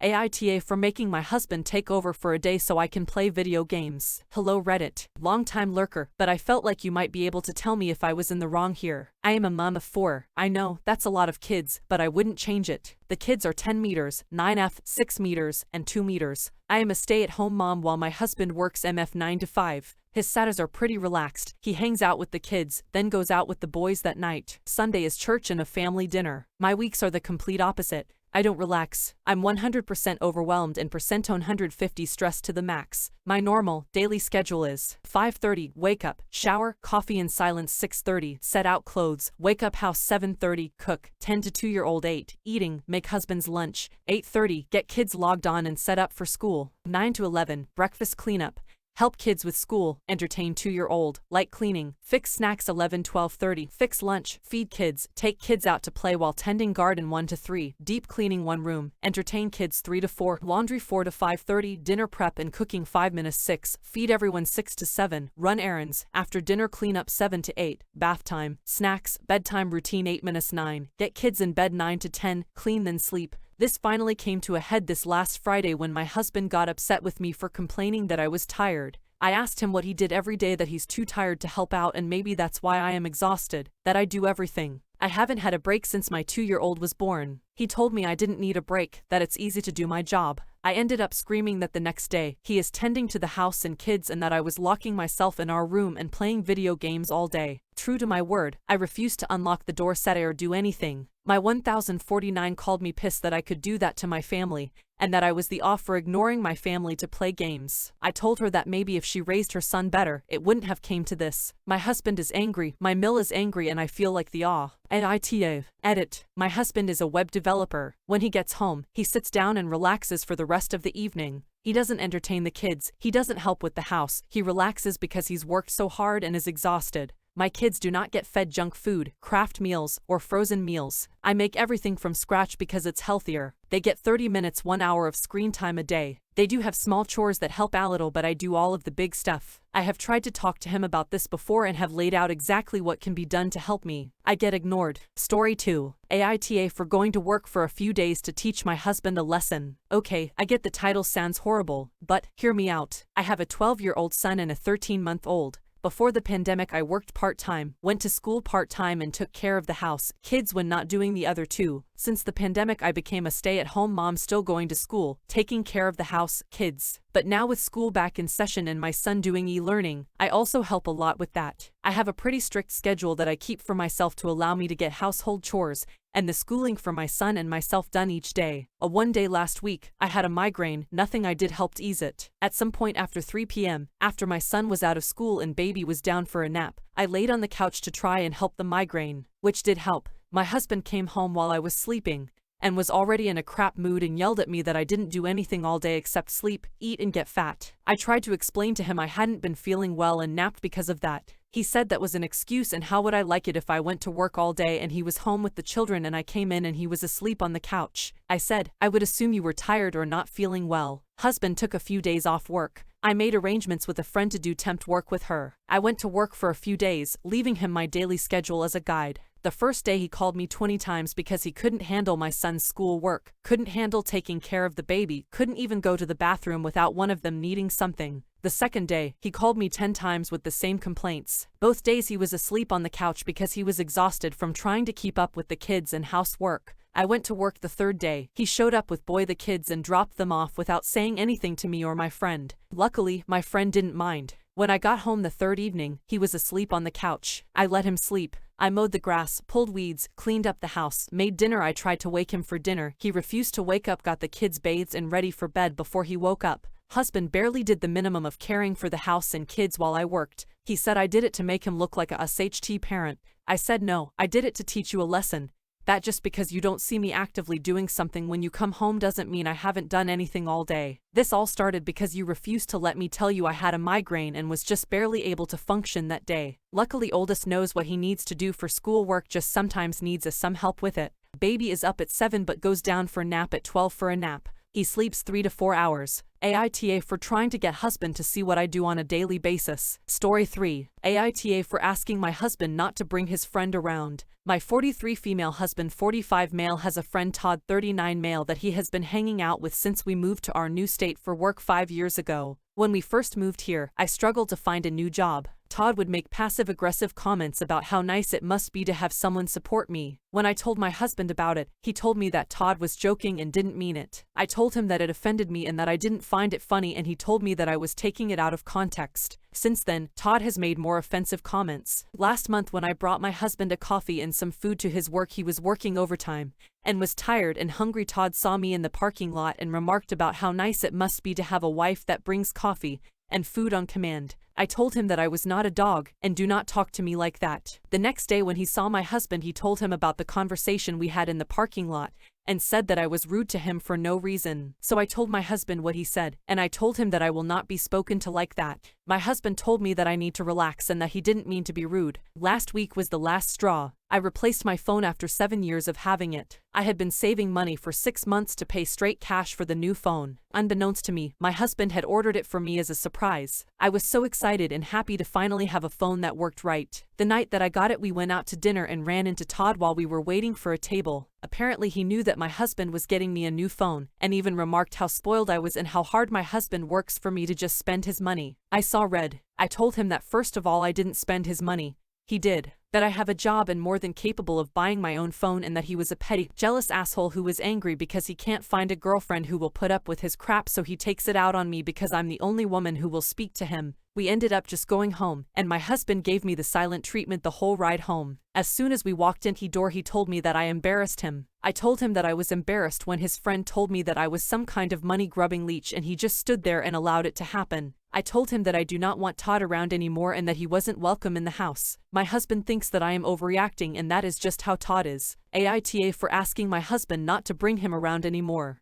AITA for making my husband take over for a day so I can play video games. Hello Reddit. Long-time lurker, but I felt like you might be able to tell me if I was in the wrong here. I am a mom of 4. I know, that's a lot of kids, but I wouldn't change it. The kids are 10 meters, 9F, 6 meters, and 2 meters. I am a stay-at-home mom while my husband works MF 9 to 5. His Saturdays are pretty relaxed. He hangs out with the kids, then goes out with the boys that night. Sunday is church and a family dinner. My weeks are the complete opposite. I don't relax. I'm 100% overwhelmed and percent 150 stressed to the max. My normal, daily schedule is 5:30, wake up, shower, coffee in silence 6:30, set out clothes, wake up house 7:30, cook, 10 to 2-year-old 8, eating, make husband's lunch, 8:30, get kids logged on and set up for school, 9 to 11, breakfast cleanup, help kids with school, entertain 2-year-old, light cleaning, fix snacks 11-12:30, fix lunch, feed kids, take kids out to play while tending garden 1 to 3, deep cleaning 1 room, entertain kids 3 to 4, laundry 4 to 5:30, dinner prep and cooking 5 minutes 6, feed everyone 6 to 7, run errands, after dinner cleanup 7 to 8, bath time, snacks, bedtime routine 8 minutes 9, get kids in bed 9 to 10, clean then sleep. This finally came to a head this last Friday when my husband got upset with me for complaining that I was tired. I asked him what he did every day that he's too tired to help out and maybe that's why I am exhausted, that I do everything. I haven't had a break since my 2-year-old was born. He told me I didn't need a break, that it's easy to do my job. I ended up screaming that the next day, he is tending to the house and kids and that I was locking myself in our room and playing video games all day. True to my word, I refused to unlock the door set or do anything. My 1049 called me pissed that I could do that to my family, and that I was the off for ignoring my family to play games. I told her that maybe if she raised her son better, it wouldn't have came to this. My husband is angry, my mill is angry and I feel like the awe. AITA. Edit. My husband is a web developer. When he gets home, he sits down and relaxes for the rest of the evening. He doesn't entertain the kids, he doesn't help with the house, he relaxes because he's worked so hard and is exhausted. My kids do not get fed junk food, craft meals, or frozen meals. I make everything from scratch because it's healthier. They get 30 minutes 1 hour of screen time a day. They do have small chores that help a little but I do all of the big stuff. I have tried to talk to him about this before and have laid out exactly what can be done to help me. I get ignored. Story 2. AITA for going to work for a few days to teach my husband a lesson. Okay, I get the title sounds horrible, but hear me out. I have a 12-year-old son and a 13-month-old. Before the pandemic I worked part-time, went to school part-time and took care of the house, kids when not doing the other two. Since the pandemic I became a stay-at-home mom still going to school, taking care of the house, kids. But now with school back in session and my son doing e-learning, I also help a lot with that. I have a pretty strict schedule that I keep for myself to allow me to get household chores and the schooling for my son and myself done each day. One day last week, I had a migraine, nothing I did helped ease it. At some point after 3 p.m., after my son was out of school and baby was down for a nap, I laid on the couch to try and help the migraine, which did help. My husband came home while I was sleeping, and was already in a crap mood and yelled at me that I didn't do anything all day except sleep, eat and get fat. I tried to explain to him I hadn't been feeling well and napped because of that. He said that was an excuse and how would I like it if I went to work all day and he was home with the children and I came in and he was asleep on the couch. I said, I would assume you were tired or not feeling well. Husband took a few days off work. I made arrangements with a friend to do temp work with her. I went to work for a few days, leaving him my daily schedule as a guide. The first day he called me 20 times because he couldn't handle my son's school work, couldn't handle taking care of the baby, couldn't even go to the bathroom without one of them needing something. The second day, he called me 10 times with the same complaints. Both days he was asleep on the couch because he was exhausted from trying to keep up with the kids and housework. I went to work the third day. He showed up with the kids and dropped them off without saying anything to me or my friend. Luckily, my friend didn't mind. When I got home the third evening, he was asleep on the couch. I let him sleep. I mowed the grass, pulled weeds, cleaned up the house, made dinner. I tried to wake him for dinner. He refused to wake up, got the kids bathed and ready for bed before he woke up. Husband barely did the minimum of caring for the house and kids while I worked. He said I did it to make him look like a SHT parent. I said no, I did it to teach you a lesson. That just because you don't see me actively doing something when you come home doesn't mean I haven't done anything all day. This all started because you refused to let me tell you I had a migraine and was just barely able to function that day. Luckily oldest knows what he needs to do for schoolwork, just sometimes needs some help with it. Baby is up at 7 but goes down for a nap at 12 for a nap. He sleeps 3 to 4 hours. AITA for trying to get husband to see what I do on a daily basis. Story 3. AITA for asking my husband not to bring his friend around. My 43 female husband 45 male has a friend Todd 39 male that he has been hanging out with since we moved to our new state for work 5 years ago. When we first moved here, I struggled to find a new job. Todd would make passive-aggressive comments about how nice it must be to have someone support me. When I told my husband about it, he told me that Todd was joking and didn't mean it. I told him that it offended me and that I didn't find it funny, and he told me that I was taking it out of context. Since then, Todd has made more offensive comments. Last month when I brought my husband a coffee and some food to his work, he was working overtime and was tired and hungry. Todd saw me in the parking lot and remarked about how nice it must be to have a wife that brings coffee and food on command. I told him that I was not a dog and do not talk to me like that. The next day when he saw my husband, he told him about the conversation we had in the parking lot and said that I was rude to him for no reason. So I told my husband what he said, and I told him that I will not be spoken to like that. My husband told me that I need to relax and that he didn't mean to be rude. Last week was the last straw. I replaced my phone after 7 years of having it. I had been saving money for 6 months to pay straight cash for the new phone. Unbeknownst to me, my husband had ordered it for me as a surprise. I was so excited and happy to finally have a phone that worked right. The night that I got it, we went out to dinner and ran into Todd while we were waiting for a table. Apparently he knew that my husband was getting me a new phone, and even remarked how spoiled I was and how hard my husband works for me to just spend his money. I saw red. I told him that first of all I didn't spend his money. He did. That I have a job and more than capable of buying my own phone, and that he was a petty, jealous asshole who was angry because he can't find a girlfriend who will put up with his crap, so he takes it out on me because I'm the only woman who will speak to him. We ended up just going home, and my husband gave me the silent treatment the whole ride home. As soon as we walked in he told me that I embarrassed him. I told him that I was embarrassed when his friend told me that I was some kind of money-grubbing leech, and he just stood there and allowed it to happen. I told him that I do not want Todd around anymore and that he wasn't welcome in the house. My husband thinks that I am overreacting, and that is just how Todd is. AITA for asking my husband not to bring him around anymore.